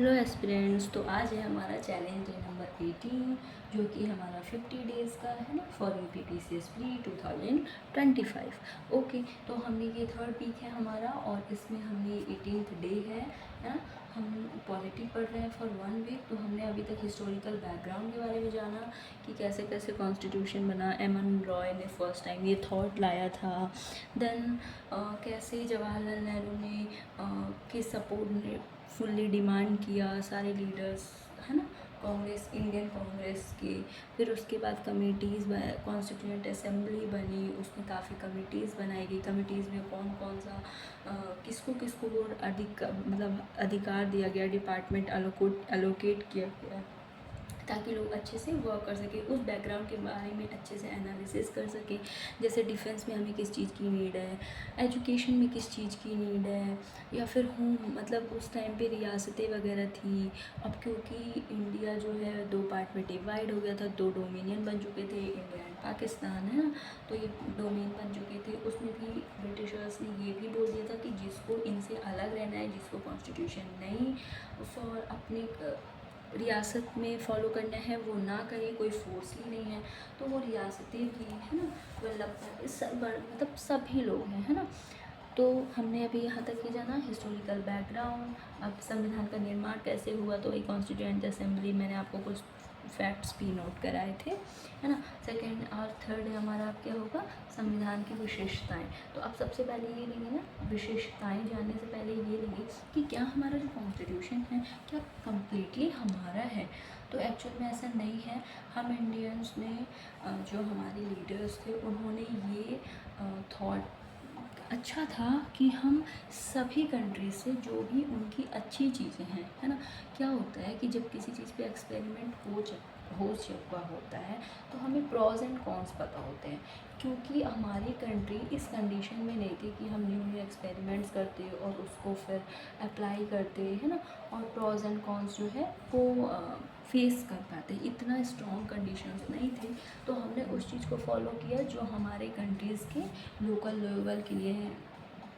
Hello aspirants. तो आज है हमारा चैलेंज डे नंबर 18 जो कि हमारा 50 डेज़ का है ना फॉर UPPCS प्री 2025। ओके, तो हमने ये थर्ड वीक है हमारा और इसमें हमने 18th डे है ना। हम पॉलिटी पढ़ रहे हैं फॉर 1 वीक। तो हमने अभी तक हिस्टोरिकल बैकग्राउंड के बारे में जाना कि कैसे कैसे कॉन्स्टिट्यूशन बना, एम.एन. रॉय ने फर्स्ट टाइम ये थॉट लाया था। देन कैसे जवाहरलाल नेहरू ने किस सपोर्ट ने फुल्ली डिमांड किया सारे लीडर्स, है ना, कांग्रेस, इंडियन कांग्रेस के। फिर उसके बाद कमेटीज़, कॉन्स्टिट्यूएंट असेंबली बनी, उसमें काफ़ी कमेटीज़ बनाई गई। कमेटीज़ में कौन कौन सा किसको किसको वो अधिकार दिया गया, डिपार्टमेंट अलोकेट किया गया ताकि लोग अच्छे से वर्क कर सकें, उस बैकग्राउंड के बारे में अच्छे से एनालिसिस कर सकें। जैसे डिफेंस में हमें किस चीज़ की नीड है, एजुकेशन में किस चीज़ की नीड है, या फिर उस टाइम पे रियासतें वगैरह थी। अब क्योंकि इंडिया जो है 2 पार्ट में डिवाइड हो गया था, 2 डोमिनियन बन चुके थे, इंडिया एंड पाकिस्तान, है ना। तो ये डोमेन बन चुके थे। उसमें भी ब्रिटिशर्स ने ये भी बोल दिया था कि जिसको इनसे अलग रहना है, जिसको कॉन्स्टिट्यूशन नहीं फॉर अपने रियासत में फॉलो करना है वो ना करे, कोई फोर्स ही नहीं है। तो वो रियासतें भी, है ना, मतलब सभी लोग हैं, है ना। तो हमने अभी यहाँ तक ही जाना हिस्टोरिकल बैकग्राउंड। अब संविधान का निर्माण कैसे हुआ, तो एक कॉन्स्टिट्यूएंट असेंबली, मैंने आपको कुछ फैक्ट्स भी नोट कराए थे, है ना। सेकंड और थर्ड हमारा अब क्या होगा, संविधान की विशेषताएं। तो अब सबसे पहले ये लेंगे ना, विशेषताएं जानने से पहले ये लेंगे कि क्या हमारा जो कॉन्स्टिट्यूशन है क्या कम्प्लीटली हमारा है। तो एक्चुअल में ऐसा नहीं है। हम इंडियंस ने जो हमारे लीडर्स थे उन्होंने ये थॉट अच्छा था कि हम सभी कंट्री से जो भी उनकी अच्छी चीज़ें हैं, है ना। क्या होता है कि जब किसी चीज़ पे एक्सपेरिमेंट हो चुका होता है तो हमें प्रॉज एंड कॉन्स पता होते हैं, क्योंकि हमारी कंट्री इस कंडीशन में नहीं थी कि हम न्यू एक्सपेरिमेंट्स करते और उसको फिर अप्लाई करते, है ना, और प्रॉज एंड कॉन्स जो है वो फेस कर पाते। इतना स्ट्रॉन्ग कंडीशंस नहीं थे। तो हमने उस चीज़ को फॉलो किया जो हमारे कंट्रीज़ के लोकल लेवल के लिए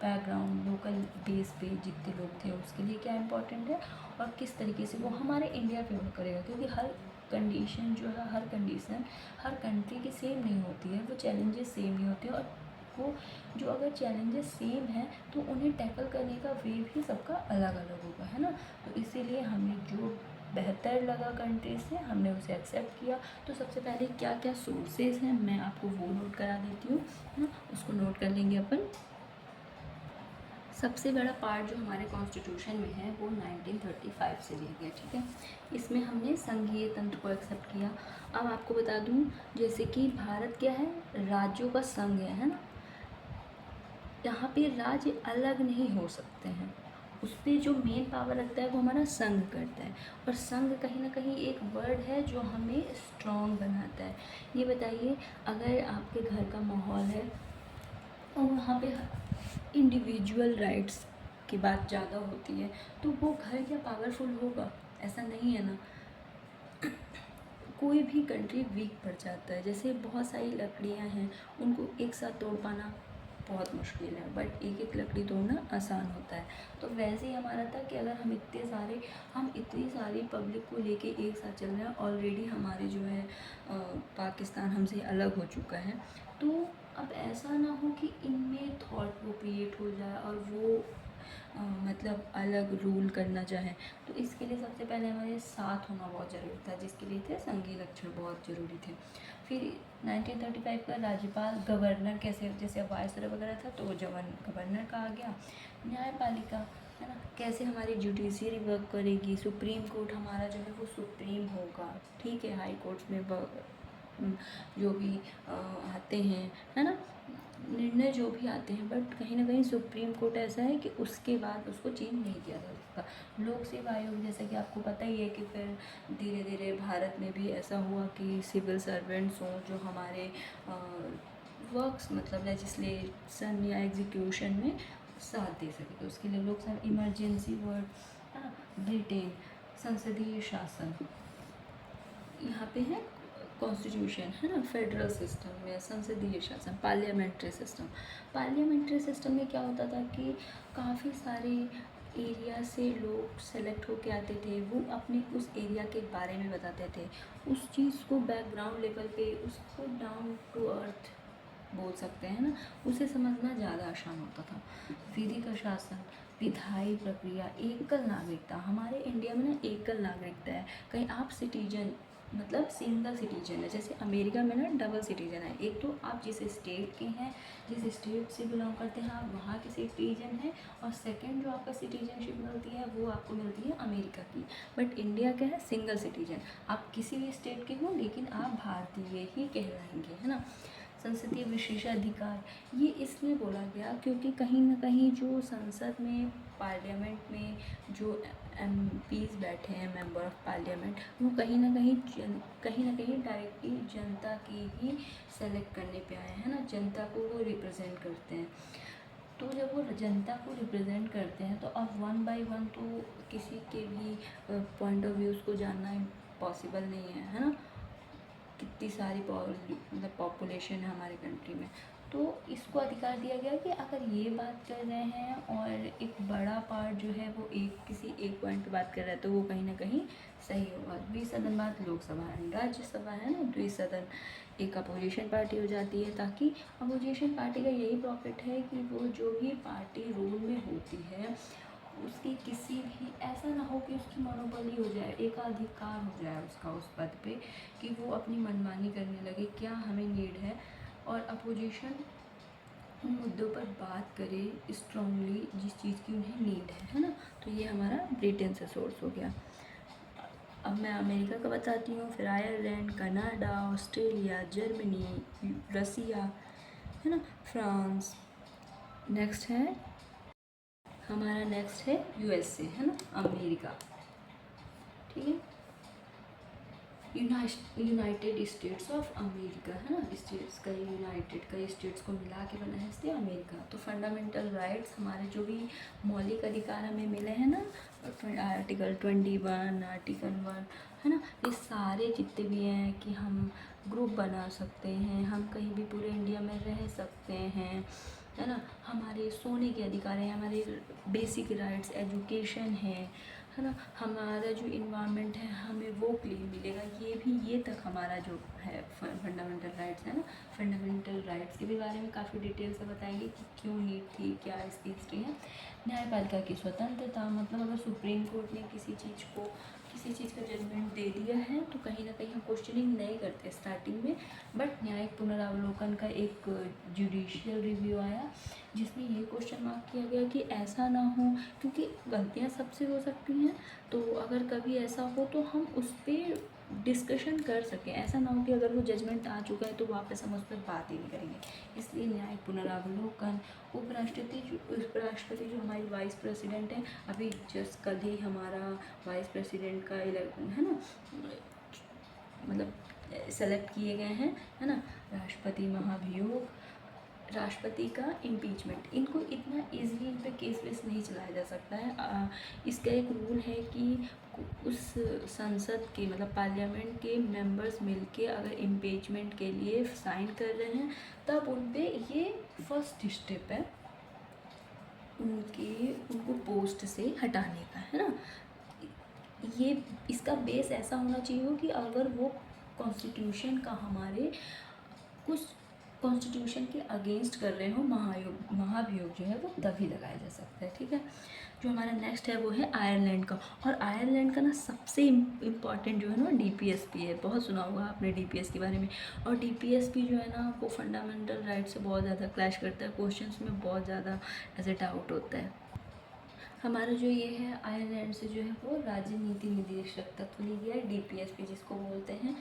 बैकग्राउंड, लोकल बेस पे जितने लोग थे उसके लिए क्या इम्पोर्टेंट है और किस तरीके से वो हमारे इंडिया पे वर्क करेगा। क्योंकि हर कंडीशन जो है, हर कंडीशन हर कंट्री की सेम नहीं होती है, वो चैलेंजेस सेम नहीं होते। और वो जो अगर चैलेंजेस सेम हैं तो उन्हें टैकल करने का वे भी सबका अलग अलग होगा, है ना। तो इसीलिए हमें जो बेहतर लगा कंट्री से हमने उसे एक्सेप्ट किया। तो सबसे पहले क्या क्या सोर्सेज हैं मैं आपको वो नोट करा देती हूँ, है ना, उसको नोट कर लेंगे अपन। सबसे बड़ा पार्ट जो हमारे कॉन्स्टिट्यूशन में है वो 1935 से लिया गया, ठीक है। इसमें हमने संघीय तंत्र को एक्सेप्ट किया। अब आपको बता दूं, जैसे कि भारत क्या है, राज्यों का संघ है ना। यहाँ पे राज्य अलग नहीं हो सकते हैं, उस पर जो मेन पावर रखता है वो हमारा संघ करता है। और संघ कहीं ना कहीं एक वर्ड है जो हमें स्ट्रॉन्ग बनाता है। ये बताइए, अगर आपके घर का माहौल है और वहाँ पे इंडिविजुअल राइट्स की बात ज़्यादा होती है तो वो घर क्या पावरफुल होगा? ऐसा नहीं है ना। कोई भी कंट्री वीक पड़ जाता है। जैसे बहुत सारी लकड़ियाँ हैं, उनको एक साथ तोड़ पाना बहुत मुश्किल है, बट एक एक लकड़ी तोड़ना आसान होता है। तो वैसे ही हमारा था कि अगर हम इतनी सारी पब्लिक को लेके एक साथ चल रहे हैं, ऑलरेडी हमारे जो है पाकिस्तान हमसे अलग हो चुका है। तो अब ऐसा ना हो कि इनमें थॉट वो क्रिएट हो जाए और वो मतलब अलग रूल करना चाहें। तो इसके लिए सबसे पहले हमारे साथ होना बहुत ज़रूरी था, जिसके लिए थे संघीय लक्षण बहुत ज़रूरी थे। फिर 1935 का राज्यपाल, गवर्नर, कैसे जैसे वायसराय वगैरह था तो वो गवर्नर का आ गया। न्यायपालिका, है ना, कैसे हमारी जुडिशरी वर्क करेगी। सुप्रीम कोर्ट हमारा जो है वो सुप्रीम होगा, ठीक है। हाई कोर्ट्स में जो भी आते हैं, है ना, निर्णय जो भी आते हैं, बट कहीं ना कहीं सुप्रीम कोर्ट ऐसा है कि उसके बाद उसको चेंज नहीं किया जा सकता। लोक सेवा आयोग, जैसा कि आपको पता ही है कि फिर धीरे धीरे भारत में भी ऐसा हुआ कि सिविल सर्वेंट्स हों जो हमारे वर्क्स मतलब लेजिस्लेशन या एग्जीक्यूशन में साथ दे सके। तो उसके लिए लोक सेवा, इमरजेंसी वर्ड, है ना, ब्रिटेन, संसदीय शासन, यहाँ पे है कॉन्स्टिट्यूशन, है ना, फेडरल सिस्टम में संसदीय शासन, पार्लियामेंट्री सिस्टम। पार्लियामेंट्री सिस्टम में क्या होता था कि काफ़ी सारे एरिया से लोग सेलेक्ट होके आते थे, वो अपने उस एरिया के बारे में बताते थे, उस चीज़ को बैकग्राउंड लेवल पे उसको डाउन टू अर्थ बोल सकते हैं ना, उसे समझना ज़्यादा आसान होता था। विधि का शासन, विधायी प्रक्रिया, एकल नागरिकता, हमारे इंडिया में ना एकल नागरिकता है। कहीं आप सिटीजन मतलब सिंगल सिटीजन है, जैसे अमेरिका में ना डबल सिटीजन है। एक तो आप जिस स्टेट के हैं, जिस स्टेट से बिलोंग करते हैं, आप वहाँ के सिटीजन हैं, और सेकंड जो आपका सिटीजनशिप मिलती है वो आपको मिलती है अमेरिका की। बट इंडिया क्या है, सिंगल सिटीजन, आप किसी भी स्टेट के हो लेकिन आप भारतीय ही कहलाएंगे, है ना। संसदीय विशेषाधिकार, ये इसलिए बोला गया क्योंकि कहीं ना कहीं जो संसद में, पार्लियामेंट में जो MPs बैठे हैं, मेंबर ऑफ पार्लियामेंट, वो कहीं ना कहीं डायरेक्टली जनता की ही सेलेक्ट करने पे आए हैं ना, जनता को वो रिप्रेजेंट करते हैं। तो जब वो जनता को रिप्रेजेंट करते हैं तो अब वन बाय वन तो किसी के भी पॉइंट ऑफ व्यूज़ को जानना पॉसिबल नहीं है ना। कितनी सारी मतलब पॉपुलेशन है हमारे कंट्री में, तो इसको अधिकार दिया गया कि अगर ये बात कर रहे हैं और एक बड़ा पार्ट जो है वो किसी एक पॉइंट पे बात कर रहा है तो वो कहीं ना कहीं सही होगा। द्विसदन बात लोकसभा एंड राज्यसभा है ना, द्विसदन एक अपोजिशन पार्टी हो जाती है, ताकि अपोजिशन पार्टी का यही प्रॉफिट है कि वो जो भी पार्टी रूल में होती है उसकी किसी भी ऐसा ना हो कि उसकी मोनोपोली हो जाए, एकाधिकार हो जाए उसका उस पद पे, कि वो अपनी मनमानी करने लगे, क्या हमें नीड है, और अपोजिशन उन मुद्दों पर बात करे स्ट्रांगली जिस चीज़ की उन्हें नीड है ना। तो ये हमारा ब्रिटेन से सोर्स हो गया। अब मैं अमेरिका का बताती हूँ, फिर आयरलैंड, कनाडा, ऑस्ट्रेलिया, जर्मनी, रसिया, है ना, फ्रांस। नेक्स्ट है हमारा, नेक्स्ट है USA, है ना, अमेरिका, ठीक है। यूनाइटेड स्टेट्स ऑफ अमेरिका, है ना, स्टेट्स का यूनाइटेड कई स्टेट्स को मिला के बना है इसलिए अमेरिका। तो फंडामेंटल राइट्स, हमारे जो भी मौलिक अधिकार हमें मिले हैं ना, आर्टिकल 21, आर्टिकल 1, है ना, ये सारे जितने भी हैं कि हम ग्रुप बना सकते हैं, हम कहीं भी पूरे इंडिया में रह सकते हैं, है ना, हमारे सोने के अधिकार हैं, हमारे बेसिक राइट्स, एजुकेशन है ना, हमारा जो इन्वायरमेंट है हमें वो क्लीन मिलेगा, ये तक हमारा जो है फंडामेंटल राइट्स है ना। फंडामेंटल राइट्स के भी बारे में काफ़ी डिटेल से बताएंगे कि क्यों नीड थी, क्या इसकी हिस्ट्री है। न्यायपालिका की स्वतंत्रता, मतलब अगर सुप्रीम कोर्ट ने किसी चीज़ का जजमेंट दे दिया है तो कहीं ना कहीं हम क्वेश्चनिंग नहीं करते स्टार्टिंग में, बट न्यायिक पुनरावलोकन का एक जुडिशियल रिव्यू आया जिसमें ये क्वेश्चन मार्क किया गया कि ऐसा ना हो, क्योंकि गलतियाँ सबसे हो सकती हैं, तो अगर कभी ऐसा हो तो हम उस पर डिस्कशन कर सकें, ऐसा ना हो कि अगर वो जजमेंट आ चुका है तो वापस हम उस पर बात ही नहीं करेंगे। इसलिए न्यायिक पुनरावलोकन, उपराष्ट्रपति जो हमारी वाइस प्रेसिडेंट है, अभी जस्ट कल ही हमारा वाइस प्रेसिडेंट का इलेक्शन है ना, मतलब सेलेक्ट किए गए हैं, है ना। राष्ट्रपति महाभियोग, राष्ट्रपति का इम्पीचमेंट, इनको इतना ईजिली इन पे केस वेस नहीं चलाया जा सकता है। इसका एक रूल है कि उस संसद के मतलब पार्लियामेंट के मेंबर्स मिलके अगर इम्पीचमेंट के लिए साइन कर रहे हैं तब उन पे ये फर्स्ट स्टेप है उनको पोस्ट से हटाने का, है ना। ये इसका बेस ऐसा होना चाहिए हो कि अगर वो कॉन्स्टिट्यूशन का हमारे कुछ कॉन्स्टिट्यूशन के अगेंस्ट कर रहे हो महाभियोग जो है वो तभी लगाया जा सकता है, ठीक है। जो हमारा नेक्स्ट है वो है आयरलैंड का, और आयरलैंड का ना सबसे इम्पॉर्टेंट जो है ना DPSP है, बहुत सुना होगा आपने DPS के बारे में। और DPSP जो है ना वो फंडामेंटल राइट से बहुत ज़्यादा क्लैश करता है, क्वेश्चंस में बहुत ज़्यादा ऐसे डाउट होता है। हमारा जो ये है आयरलैंड से जो है वो राज्य नीति निदेशक तत्व लिया गया है, DPSP जिसको बोलते हैं।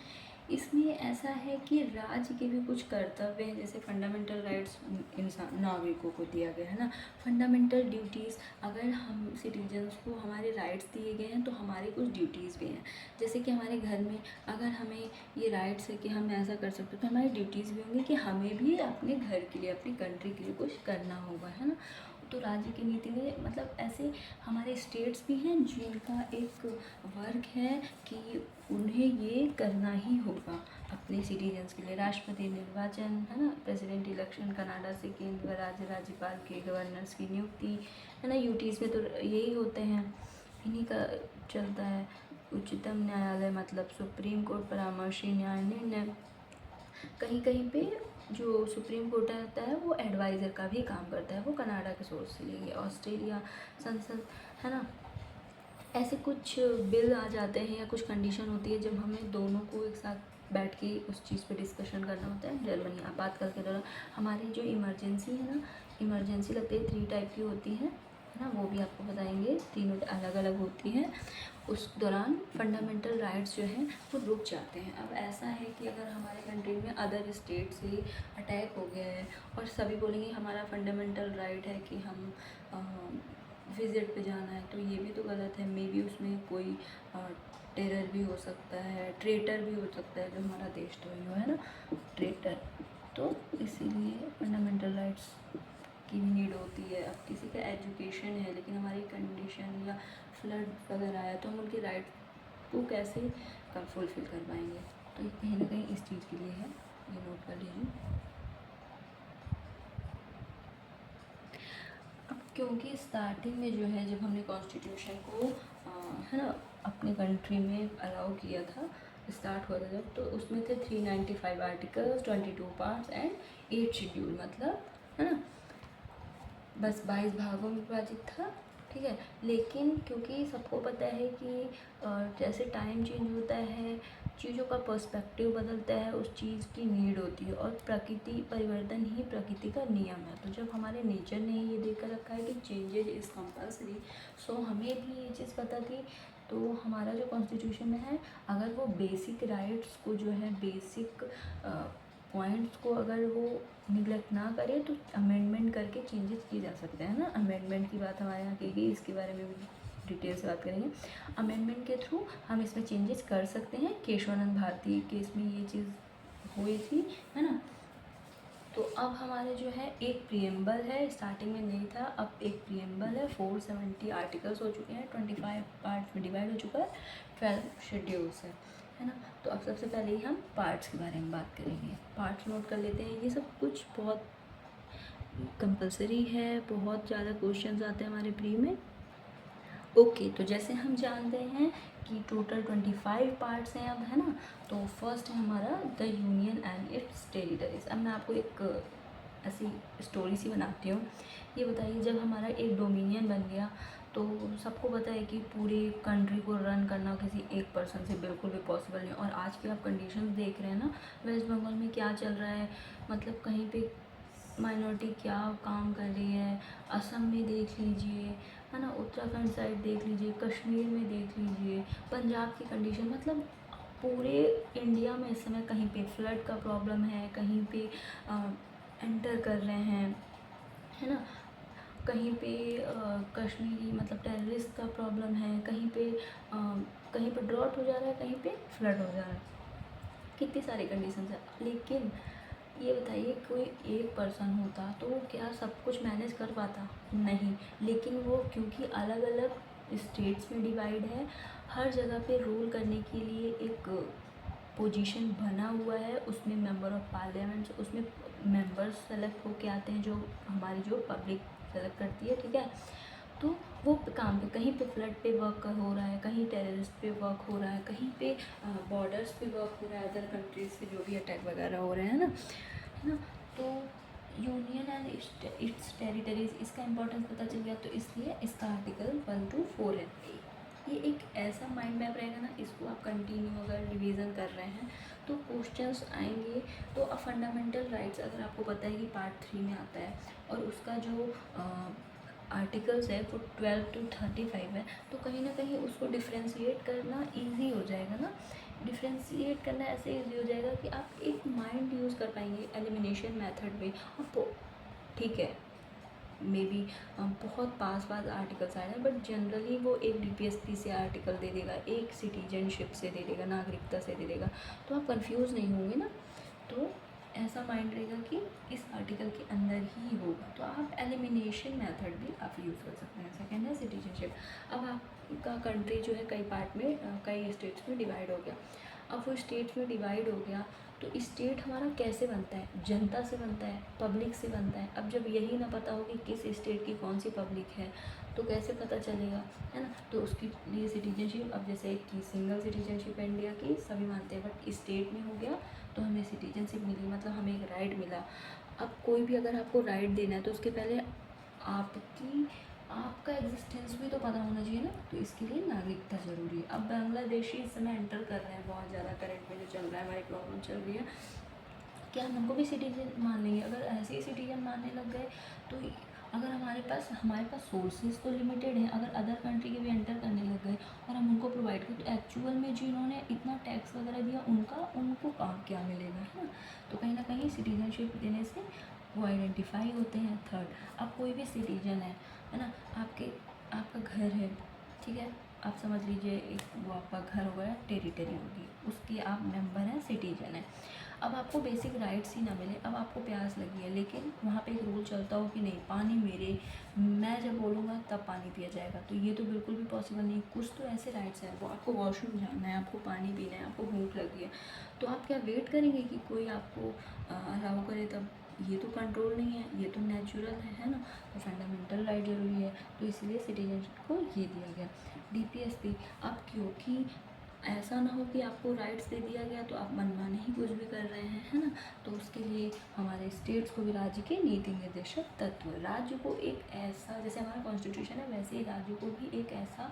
इसमें ऐसा है कि राज्य के भी कुछ कर्तव्य हैं, जैसे फंडामेंटल राइट्स इंसान नागरिकों को दिया गया है ना, फंडामेंटल ड्यूटीज़, अगर हम सिटीजन्स को हमारे राइट्स दिए गए हैं तो हमारी कुछ ड्यूटीज़ भी हैं। जैसे कि हमारे घर में अगर हमें ये राइट्स है कि हम ऐसा कर सकते हैं तो हमारी ड्यूटीज़ भी होंगी कि हमें भी अपने घर के लिए, अपनी कंट्री के लिए कुछ करना होगा, है ना। तो राज्य की नीति में मतलब ऐसे हमारे स्टेट्स भी हैं जिनका एक वर्क है कि उन्हें ये करना ही होगा अपने सिटीजन्स के लिए। राष्ट्रपति निर्वाचन है ना, प्रेसिडेंट इलेक्शन, कनाडा से केंद्र व राज्य राज्यपाल के गवर्नर्स की नियुक्ति है ना, यूटीज़ में तो यही होते हैं, इन्हीं का चलता है। उच्चतम न्यायालय मतलब सुप्रीम कोर्ट परामर्शी न्याय निर्णय। कहीं कहीं पे जो सुप्रीम कोर्ट रहता है वो एडवाइज़र का भी काम करता है, वो कनाडा के सोर्स से लेंगे। ऑस्ट्रेलिया संसद है ना, ऐसे कुछ बिल आ जाते हैं या कुछ कंडीशन होती है जब हमें दोनों को एक साथ बैठ के उस चीज़ पे डिस्कशन करना होता है। जर्मनी आपातकाल के दौरान हमारी जो इमरजेंसी है ना, इमरजेंसी लगती है 3 टाइप की होती है ना, वो भी आपको बताएंगे, तीनों अलग अलग होती हैं। उस दौरान फंडामेंटल राइट्स जो हैं वो रुक जाते हैं। अब ऐसा है कि अगर हमारे कंट्री में अदर स्टेट से अटैक हो गया है और सभी बोलेंगे हमारा फंडामेंटल राइट है कि हम विज़िट पे जाना है, तो ये भी तो गलत है। मे बी उसमें कोई टेरर भी हो सकता है, ट्रेटर भी हो सकता है, जो हमारा देशद्रोही हो, है ना, ट्रेटर। तो इसीलिए फंडामेंटल राइट्स की भी नीड होती है। अब किसी का एजुकेशन है लेकिन हमारी कंडीशन या फ्लड वगैरह आया तो हम उनके राइट को कैसे फुलफिल कर पाएंगे, तो ये कहीं ना कहीं इस चीज़ के लिए है, ये नोट कर लीजिए। अब क्योंकि स्टार्टिंग में जो है जब हमने कॉन्स्टिट्यूशन को है ना अपने कंट्री में अलाउ किया था, स्टार्ट हुआ था जब, तो उसमें थे 395 आर्टिकल्स, 22 पार्ट्स एंड 8 शेड्यूल, मतलब है ना बस 22 भागों में विभाजित था, ठीक है। लेकिन क्योंकि सबको पता है कि जैसे टाइम चेंज होता है, चीज़ों का पर्सपेक्टिव बदलता है, उस चीज़ की नीड होती है, और प्रकृति परिवर्तन ही प्रकृति का नियम है। तो जब हमारे नेचर ने ये देख कर रखा है कि चेंजेज इज़ कंपल्सरी, सो हमें भी ये चीज़ पता थी। तो हमारा जो कॉन्स्टिट्यूशन में है, अगर वो बेसिक राइट्स को जो है, बेसिक पॉइंट्स को अगर वो निगलेक्ट ना करे तो अमेंडमेंट करके चेंजेस किए जा सकते हैं ना। अमेंडमेंट की बात हमारे यहाँ की गई, इसके बारे में भी डिटेल से बात करेंगे। अमेंडमेंट के थ्रू हम इसमें चेंजेस कर सकते हैं। केशवानंद भारती केस में ये चीज़ हुई थी, है ना। तो अब हमारे जो है एक प्रियम्बल है, स्टार्टिंग में नहीं था, अब एक प्रियम्बल है, 470 आर्टिकल्स हो चुके हैं, 25 पार्ट्स में डिवाइड हो चुका है, 12 शेड्यूल्स है ना। तो अब सबसे पहले ही हम पार्ट्स के बारे में बात करेंगे। पार्ट्स नोट कर लेते हैं, ये सब कुछ बहुत कंपलसरी है, बहुत ज़्यादा क्वेश्चंस आते हैं हमारे प्री में। ओके, तो जैसे हम जानते हैं कि टोटल 25 पार्ट्स हैं अब, है ना। तो फर्स्ट है हमारा the union and it's territories. अब मैं आपको एक ऐसी स्टोरी सी बनाती हूँ। ये बताइए, जब हमारा एक डोमिनियन बन गया तो सबको पता है कि पूरी कंट्री को रन करना किसी एक पर्सन से बिल्कुल भी पॉसिबल नहीं। और आज की आप कंडीशंस देख रहे हैं ना, वेस्ट बंगाल में क्या चल रहा है, मतलब कहीं पे माइनॉरिटी क्या काम कर रही है, असम में देख लीजिए, है ना, उत्तराखंड साइड देख लीजिए, कश्मीर में देख लीजिए, पंजाब की कंडीशन, मतलब पूरे इंडिया में इस समय कहीं पे फ्लड का प्रॉब्लम है, कहीं पे एंटर कर रहे हैं, है ना, कहीं पे कश्मीरी मतलब टेररिस्ट का प्रॉब्लम है, कहीं पे ड्रॉट हो जा रहा है, कहीं पे फ्लड हो जा रहा है, कितनी सारी कंडीशन है। लेकिन ये बताइए, कोई एक पर्सन होता तो वो क्या सब कुछ मैनेज कर पाता? नहीं। लेकिन वो क्योंकि अलग अलग स्टेट्स में डिवाइड है, हर जगह पे रूल करने के लिए एक पोजीशन बना हुआ है, उसमें मेंबर ऑफ पार्लियामेंट, उसमें मेंबर्स सेलेक्ट होके आते हैं, जो हमारी जो पब्लिक सेलेक्ट करती है, ठीक है। तो वो काम पे, कहीं पे फ्लड पे वर्क हो रहा है, कहीं टेररिस्ट पे वर्क हो रहा है, कहीं पे बॉर्डर्स पे वर्क हो रहा है, अदर कंट्रीज़ से जो भी अटैक वगैरह हो रहे हैं ना, है ना। तो यूनियन एंड इट्स टेरिटरीज, इसका इंपॉर्टेंस पता चल गया, तो इसलिए इसका आर्टिकल 1 to 4 है। ये एक ऐसा माइंड मैप रहेगा ना, इसको आप कंटिन्यू अगर रिवीजन कर रहे हैं तो क्वेश्चंस आएंगे। तो फंडामेंटल राइट्स अगर आपको पता है कि पार्ट 3 में आता है, और उसका जो आर्टिकल्स है वो 12 to 35 है, तो कहीं ना कहीं उसको डिफ्रेंशिएट करना ईजी हो जाएगा ना। डिफ्रेंशिएट करना ऐसे ईजी हो जाएगा कि आप एक माइंड यूज़ कर पाएंगे एलिमिनेशन मेथड में। आपको ठीक है, मे बी बहुत पास आर्टिकल्स आए हैं, बट जनरली वो एक डीपीएसपी से आर्टिकल दे देगा, एक सिटीजनशिप से दे देगा, नागरिकता से दे देगा, तो आप कंफ्यूज नहीं होंगे ना। तो ऐसा माइंड रहेगा कि इस आर्टिकल के अंदर ही होगा। तो आप एलिमिनेशन मेथड भी आप यूज़ कर सकते हैं। सेकेंड है सिटीजनशिप। अब आपका कंट्री जो है कई पार्ट में, कई स्टेट्स में डिवाइड हो गया। अब वो स्टेट्स में डिवाइड हो गया तो स्टेट हमारा कैसे बनता है? जनता से बनता है, पब्लिक से बनता है। अब जब यही ना पता हो कि किस स्टेट की कौन सी पब्लिक है तो कैसे पता चलेगा, है ना? तो उसके लिए सिटीजनशिप, अब जैसे कि सिंगल सिटीजनशिप है इंडिया की, सभी मानते हैं, बट स्टेट में हो गया तो हमें सिटीजनशिप मिली, मतलब हमें एक राइट मिला। अब कोई भी अगर आपको राइट देना है तो उसके पहले आपका एग्जिस्टेंस भी तो पता होना चाहिए ना, तो इसके लिए नागरिकता ज़रूरी है। अब बांग्लादेशी इस समय एंटर कर रहे हैं बहुत ज़्यादा, करंट में जो चल रहा है, हमारी प्रॉब्लम चल रही है, क्या हम उनको भी सिटीजन मान लेंगे? अगर ऐसे ही सिटीजन मानने लग गए तो अगर हमारे पास सोर्सेज तो लिमिटेड हैं, अगर अदर कंट्री के भी एंटर करने लग गए और हम उनको प्रोवाइड करें तो एक्चुअल में जिन्होंने इतना टैक्स वगैरह दिया उनको काम क्या मिलेगा, है ना? तो कहीं ना कहीं सिटीजनशिप देने से वो आइडेंटिफाई होते हैं। थर्ड, अब कोई भी सिटीजन है ना, आपका घर है, ठीक है, आप समझ लीजिए एक वो आपका घर हो गया, टेरिटरी होगी, उसकी आप मेंबर हैं, सिटीजन है। अब आपको बेसिक राइट्स ही ना मिले, अब आपको प्यास लगी है लेकिन वहाँ पे एक रूल चलता हो कि नहीं, पानी मैं जब बोलूँगा तब पानी पिया जाएगा, तो ये तो बिल्कुल भी पॉसिबल नहीं। कुछ तो ऐसे राइट्स हैं, वो आपको वॉशरूम जाना है, आपको पानी पीना है, आपको भूख लगी है, तो आप क्या वेट करेंगे कि कोई आपको अलाउ करे तब? ये तो कंट्रोल नहीं है, ये तो नेचुरल है ना? तो फंडामेंटल राइट ज़रूरी है, तो इसलिए सिटीजनशिप को ये दिया गया। डीपीएसपी, अब क्योंकि ऐसा ना हो कि आपको राइट्स दे दिया गया तो आप मनमाने ही कुछ भी कर रहे हैं, है ना? तो उसके लिए हमारे स्टेट्स को भी राज्य के नीति निर्देशक तत्व, राज्य को एक ऐसा, जैसे हमारा कॉन्स्टिट्यूशन है वैसे ही राज्य को भी एक ऐसा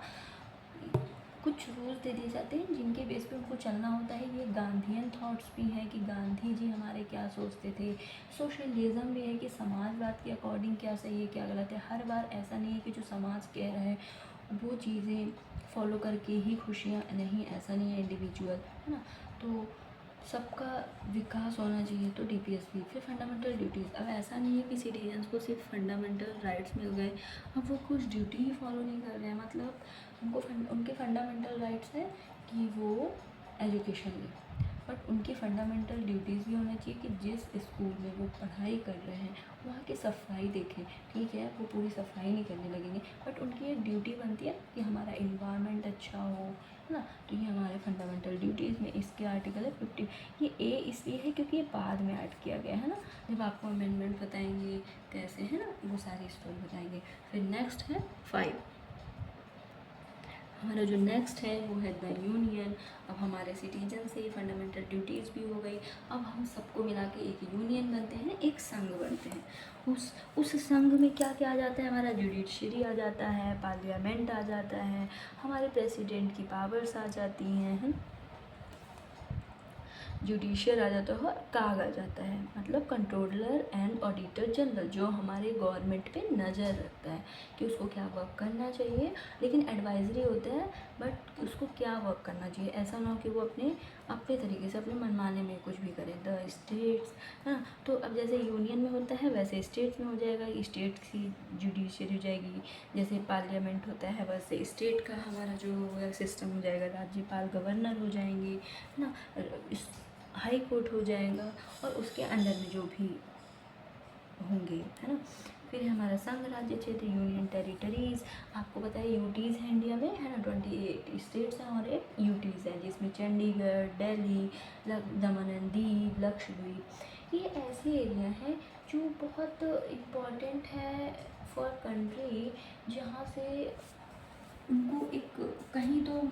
कुछ रूल्स दे दिए जाते हैं जिनके बेस पे उनको चलना होता है। ये गांधीयन थॉट्स भी हैं कि गांधी जी हमारे क्या सोचते थे। सोशलिज्म भी है कि समाजवाद के अकॉर्डिंग क्या सही है क्या गलत है। हर बार ऐसा नहीं है कि जो समाज कह रहा है वो चीज़ें फॉलो करके ही खुशियाँ, नहीं, ऐसा नहीं है, इंडिविजुअल, है ना? तो सबका विकास होना चाहिए, तो डीपीएसपी। फिर फंडामेंटल ड्यूटीज़, अब ऐसा नहीं है कि सिटीजन्स को सिर्फ फंडामेंटल राइट्स मिल गए, अब वो कुछ ड्यूटी ही फॉलो नहीं कर रहे हैं, मतलब उनके फंडामेंटल राइट्स हैं कि वो एजुकेशन लें, बट उनकी फंडामेंटल ड्यूटीज़ भी होना चाहिए कि जिस स्कूल में वो पढ़ाई कर रहे हैं वहाँ की सफाई देखें। ठीक है, वो पूरी सफाई नहीं करने लगेंगे, बट उनकी एक ड्यूटी बनती है कि हमारा इन्वायरमेंट अच्छा हो, है ना? तो ये हमारे फंडामेंटल ड्यूटीज़ में इसके आर्टिकल है 50। ये ए इसलिए है क्योंकि ये बाद में ऐड किया गया है ना, जब आपको अमेंडमेंट बताएंगे कैसे, है ना, वो सारी स्टोरी बताएंगे। फिर नेक्स्ट है 5। हमारा जो नेक्स्ट है वो है द यूनियन। अब हमारे सिटीजन से फंडामेंटल ड्यूटीज़ भी हो गई, अब हम सबको मिला के एक यूनियन बनते हैं, एक संघ बनते हैं। उस संघ में क्या क्या आ जाता है? हमारा जुडिशरी आ जाता है, पार्लियामेंट आ जाता है, हमारे प्रेसिडेंट की पावर्स आ जाती हैं, है, जुडिशियल आ जाता है, और काग आ जाता है, मतलब कंट्रोलर एंड ऑडिटर जनरल, जो हमारे गवर्नमेंट पे नज़र रखता है कि उसको क्या वर्क करना चाहिए, लेकिन एडवाइजरी होता है, बट उसको क्या वर्क करना चाहिए। ऐसा ना हो कि वो अपने अपने तरीके से अपने मनमाने में कुछ भी करे। द स्टेट्स, है ना? तो अब जैसे यूनियन में होता है वैसे स्टेट्स में हो जाएगा, स्टेट्स की जुडिशरी हो जाएगी। जैसे पार्लियामेंट होता है वैसे स्टेट का हमारा जो सिस्टम हो जाएगा, राज्यपाल गवर्नर हो जाएंगे, है ना? हाई कोर्ट हो जाएगा, और उसके अंडर में जो भी होंगे, है ना? फिर हमारा संघ राज्य क्षेत्र, यूनियन टेरिटरीज़। आपको पता है यूटीज़ है इंडिया में, है ना? 28 स्टेट्स हैं और एक यूटीज़ है, जिसमें चंडीगढ़, दिल्ली, दमन एंड दीव, लक्षद्वीप, ये ऐसे एरिया हैं जो बहुत इम्पॉर्टेंट है फॉर कंट्री, जहाँ से उनको एक कहीं तो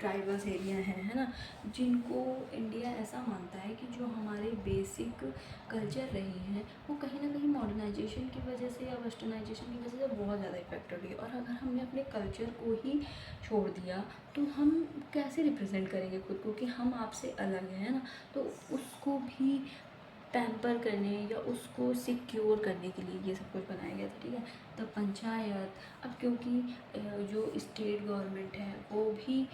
ट्राइबल्स एरिया है ना, जिनको इंडिया ऐसा मानता है कि जो हमारे बेसिक कल्चर रही हैं वो कहीं ना कहीं मॉडर्नाइजेशन की वजह से या वेस्टर्नाइजेशन की वजह से बहुत ज़्यादा इफेक्ट हो रही है। और अगर हमने अपने कल्चर को ही छोड़ दिया तो हम कैसे रिप्रेजेंट करेंगे खुद को कि हम आपसे अलग हैं, है ना? तो उसको भी पैम्पर करने या उसको सिक्योर करने के लिए ये सब कुछ बनाया गया था, ठीक है? तब पंचायत, अब क्योंकि जो स्टेट गवर्नमेंट है वो भी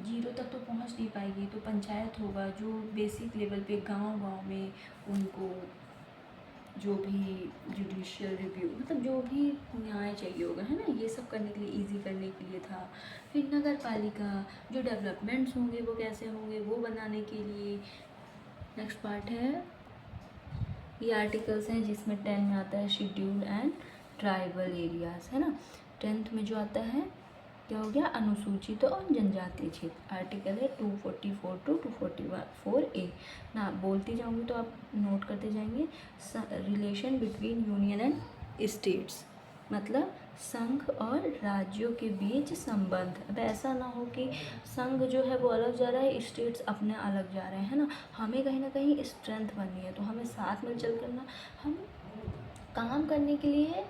जीरो तक तो पहुंच नहीं पाएगी, तो पंचायत होगा जो बेसिक लेवल पे गांव-गांव में उनको जो भी जुडिशियल रिव्यू, मतलब जो भी न्याय चाहिए होगा, है ना, ये सब करने के लिए, इजी करने के लिए था। फिर नगर पालिका, जो डेवलपमेंट्स होंगे वो कैसे होंगे वो बनाने के लिए, नेक्स्ट पार्ट है, ये आर्टिकल्स हैं जिसमें 10 में आता है शेड्यूल एंड ट्राइबल एरियाज, है ना। 10th में जो आता है क्या हो गया, अनुसूचित और जनजातीय क्षेत्र। आर्टिकल है 244 टू 244A ना, बोलती जाऊँगी तो आप नोट करते जाएंगे। Relation between union and states, मतलब संघ और राज्यों के बीच संबंध। अब ऐसा ना हो कि संघ जो है वो अलग जा रहा है, स्टेट्स अपने अलग जा रहे हैं, है ना। हमें कहीं ना कहीं स्ट्रेंथ बननी है, तो हमें साथ मिलकर करना, हम काम करने के लिए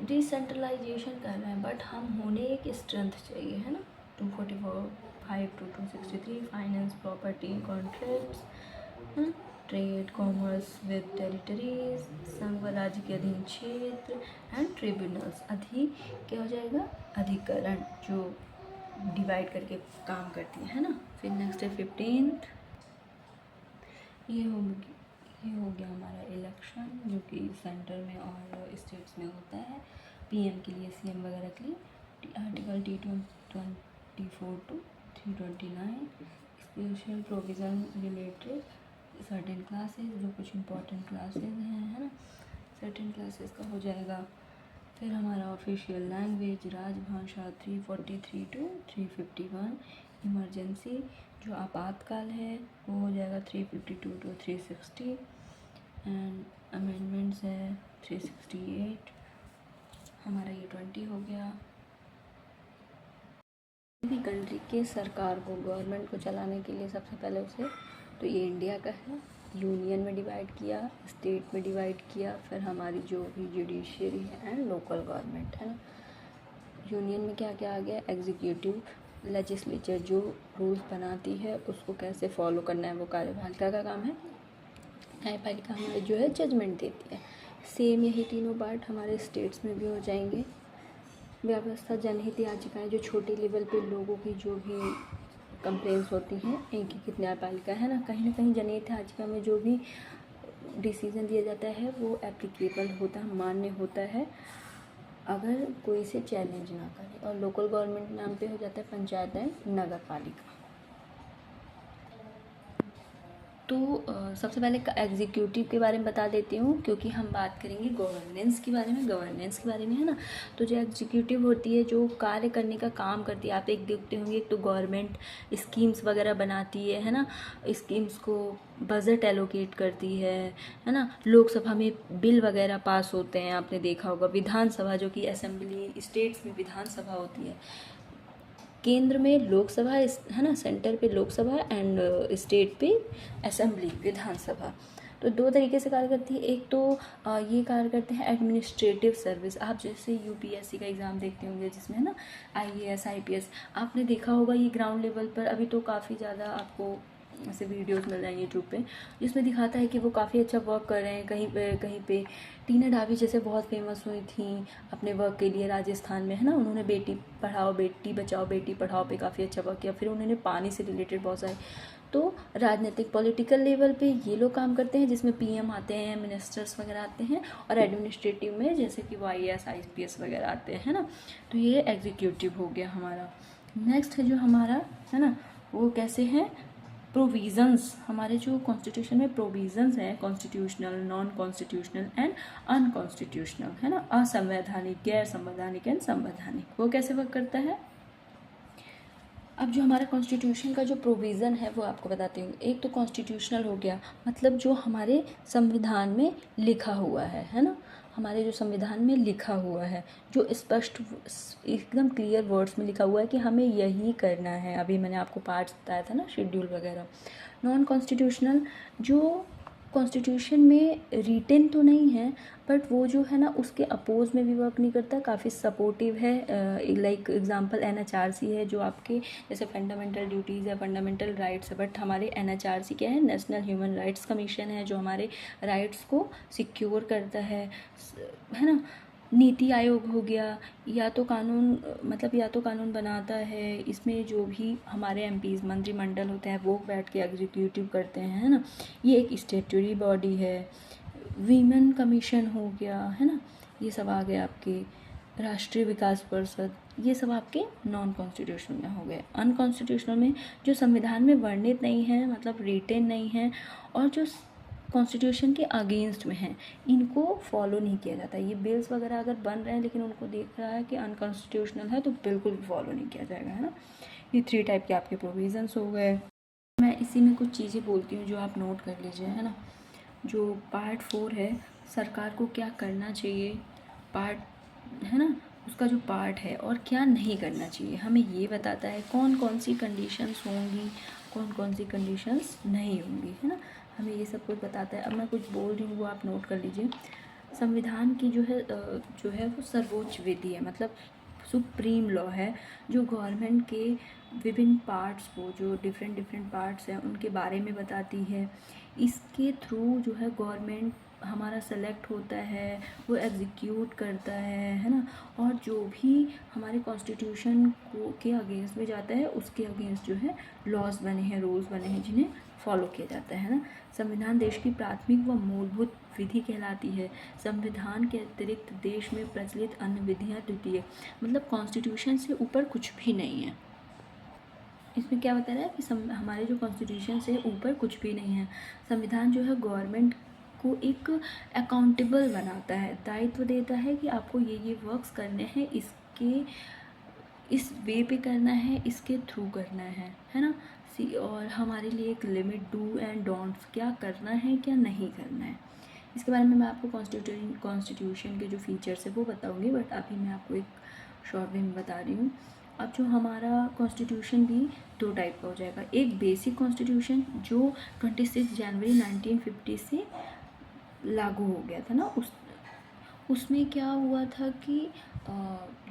डिसेंट्रलाइजेशन कर रहे हैं, बट हम होने एक स्ट्रेंथ चाहिए, है ना। 245 to 263 finance, property, contracts, trade, commerce with territories, संघ व राज्य के अधीन क्षेत्र एंड ट्रिब्यूनल्स। क्या हो जाएगा, अधिकरण जो डिवाइड करके काम करती है ना। फिर नेक्स्ट है 15th, ये हो गया हमारा इलेक्शन, जो कि सेंटर में और स्टेट्स में होता है, पीएम के लिए, सीएम वगैरह के लिए। Article T24 to 329 special provision related certain classes, जो कुछ इंपॉर्टेंट क्लासेस हैं, है ना, सर्टेन क्लासेस का हो जाएगा। फिर हमारा ऑफिशियल लैंग्वेज राजभाषा 343 टू 351। इमरजेंसी जो आपातकाल है वो हो जाएगा 352 टू 360। एंड अमेंडमेंट्स है 368। हमारा ये 20 हो गया। किसी कंट्री के सरकार को, गवर्नमेंट को चलाने के लिए सबसे पहले उसे, तो ये इंडिया का है, यूनियन में डिवाइड किया, स्टेट में डिवाइड किया, फिर हमारी जो भी जुडिशरी है एंड लोकल गवर्नमेंट, है ना। यूनियन में क्या क्या आ गया, एग्जीक्यूटिव, लेजिस्लेचर जो रूल्स बनाती है उसको कैसे फॉलो करना है वो कार्यपालिका का काम है। न्यायपालिका हमारे जो है जजमेंट देती है। सेम यही तीनों पार्ट हमारे स्टेट्स में भी हो जाएंगे। व्यवस्था, जनहित याचिकाएँ, जो छोटे लेवल पे लोगों की जो भी कंप्लेंट्स होती हैं, एकीकृत न्यायपालिका, है ना। कहीं ना कहीं जनहित याचिका में जो भी डिसीजन दिया जाता है वो एप्लीकेबल होता है, मान्य होता है, अगर कोई इसे चैलेंज ना करे। और लोकल गवर्नमेंट नाम पे हो जाता है पंचायत एंड नगर पालिका। तो सबसे पहले एग्जीक्यूटिव के बारे में बता देती हूँ, क्योंकि हम बात करेंगे गवर्नेंस के बारे में, है ना। तो जो एग्जीक्यूटिव होती है, जो कार्य करने का काम करती है, आप एक देखते होंगे, एक तो गवर्नमेंट स्कीम्स वगैरह बनाती है ना, स्कीम्स को बजट एलोकेट करती है ना। लोकसभा में बिल वगैरह पास होते हैं, आपने देखा होगा। विधानसभा, जो कि असेंबली, स्टेट्स में विधानसभा होती है, केंद्र में लोकसभा, है ना, सेंटर पे लोकसभा एंड स्टेट पे असेंबली, विधानसभा। तो दो तरीके से कार्य करती है। एक तो ये कार्य करते हैं एडमिनिस्ट्रेटिव सर्विस। आप जैसे यूपीएससी का एग्ज़ाम देखते होंगे जिसमें, है ना, आईएएस, आईपीएस, आपने देखा होगा। ये ग्राउंड लेवल पर अभी तो काफ़ी ज़्यादा आपको ऐसे वीडियोस मिल जाएंगे यूट्यूब पे, जिसमें दिखाता है कि वो काफ़ी अच्छा वर्क कर रहे हैं। कहीं पे टीना डावी जैसे बहुत फेमस हुई थी अपने वर्क के लिए राजस्थान में, है ना। उन्होंने बेटी पढ़ाओ बेटी बचाओ बेटी पढ़ाओ पे काफ़ी अच्छा वर्क किया। फिर उन्होंने पानी से रिलेटेड बहुत सारे, तो राजनीतिक पॉलिटिकल लेवल पे ये लोग काम करते हैं, जिसमें पीएम आते हैं, मिनिस्टर्स वगैरह आते हैं, और एडमिनिस्ट्रेटिव में जैसे कि वो आईएएस, आईपीएस वगैरह आते हैं, है ना। तो ये एग्जीक्यूटिव हो गया हमारा। नेक्स्ट है जो हमारा, है ना, वो कैसे हैं, प्रोविज़न्स। हमारे जो कॉन्स्टिट्यूशन में प्रोविज़न्स हैं, constitutional, non constitutional and unconstitutional, है ना, असंवैधानिक, गैर संवैधानिक एंड संवैधानिक, वो कैसे वर्क करता है। अब जो हमारा कॉन्स्टिट्यूशन का जो प्रोविज़न है वो आपको बताती हूँ। एक तो कॉन्स्टिट्यूशनल हो गया, मतलब जो हमारे संविधान में लिखा हुआ है ना, हमारे जो संविधान में लिखा हुआ है, जो स्पष्ट एकदम क्लियर वर्ड्स में लिखा हुआ है कि हमें यही करना है। अभी मैंने आपको पार्ट्स बताया था ना, शेड्यूल वगैरह। नॉन कॉन्स्टिट्यूशनल, जो कॉन्स्टिट्यूशन में रिटेन तो नहीं है, बट वो जो है ना उसके अपोज में भी वर्क नहीं करता, काफ़ी सपोर्टिव है। लाइक एग्जांपल एनएचआरसी है, जो आपके जैसे फंडामेंटल ड्यूटीज़ है, फंडामेंटल राइट्स है, बट हमारे एनएचआरसी क्या है, नेशनल ह्यूमन राइट्स कमीशन है, जो हमारे राइट्स को सिक्योर करता है ना। नीति आयोग हो गया, या तो कानून बनाता है, इसमें जो भी हमारे एमपीज, मंत्रिमंडल होते हैं, वो बैठ के एग्जीक्यूटिव करते हैं, है ना। ये एक स्टेटरी बॉडी है। वीमेन कमीशन हो गया, है ना, ये सब आ गए आपके। राष्ट्रीय विकास परिषद, ये सब आपके नॉन कॉन्स्टिट्यूशनल में हो गए। अनकॉन्स्टिट्यूशनल में जो संविधान में वर्णित नहीं है, मतलब रिटेन नहीं है, और जो कॉन्स्टिट्यूशन के अगेंस्ट में है, इनको फॉलो नहीं किया जाता। ये बिल्स वगैरह अगर बन रहे हैं लेकिन उनको देख रहा है कि अनकॉन्स्टिट्यूशनल है, तो बिल्कुल भी फॉलो नहीं किया जाएगा, है ना। ये 3 टाइप के आपके प्रोविजंस हो गए। मैं इसी में कुछ चीज़ें बोलती हूँ जो आप नोट कर लीजिए, है ना। जो पार्ट 4 है, सरकार को क्या करना चाहिए, पार्ट, है ना, उसका जो पार्ट है और क्या नहीं करना चाहिए, हमें ये बताता है कौन कौन सी कंडीशंस होंगी, कौन कौन सी कंडीशंस नहीं होंगी, है ना। हमें ये सब कुछ बताता है। अब मैं कुछ बोल रही हूँ वो आप नोट कर लीजिए। संविधान की जो है वो सर्वोच्च विधि है, मतलब सुप्रीम लॉ है, जो गवर्नमेंट के विभिन्न पार्ट्स को, जो डिफरेंट डिफरेंट पार्ट्स हैं उनके बारे में बताती है। इसके थ्रू जो है गवर्नमेंट हमारा सेलेक्ट होता है, वो एग्जीक्यूट करता है ना। और जो भी हमारे कॉन्स्टिट्यूशन को के अगेंस्ट में जाता है, उसके अगेंस्ट जो है लॉज बने हैं, रूल्स बने हैं, जिन्हें फॉलो किया जाता है ना। संविधान देश की प्राथमिक व मूलभूत विधि कहलाती है। संविधान के अतिरिक्त देश में प्रचलित अन्य विधियाँ द्वितीय, मतलब कॉन्स्टिट्यूशन से ऊपर कुछ भी नहीं है। इसमें क्या बता रहा है कि हमारे जो कॉन्स्टिट्यूशन से ऊपर कुछ भी नहीं है। संविधान जो है गवर्नमेंट को एक अकाउंटेबल बनाता है, दायित्व देता है कि आपको ये वर्क्स करने हैं, इसके इस वे पे करना है, इसके थ्रू करना है ना। और हमारे लिए एक लिमिट, डू एंड डोंट्स, क्या करना है क्या नहीं करना है, इसके बारे में मैं आपको कॉन्स्टिट्यूशन के जो फीचर्स है वो बताऊंगी, बट अभी मैं आपको एक शॉर्ट वे में बता रही हूँ। अब जो हमारा कॉन्स्टिट्यूशन भी 2 टाइप का हो जाएगा। एक बेसिक कॉन्स्टिट्यूशन जो 26 जनवरी 1950 से लागू हो गया था ना, उसमें क्या हुआ था कि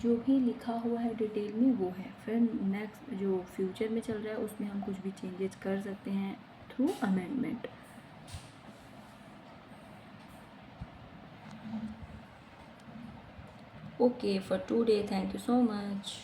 जो भी लिखा हुआ है डिटेल में वो है। फिर नेक्स्ट जो फ्यूचर में चल रहा है उसमें हम कुछ भी चेंजेस कर सकते हैं through amendment. Okay, for today, thank you so much.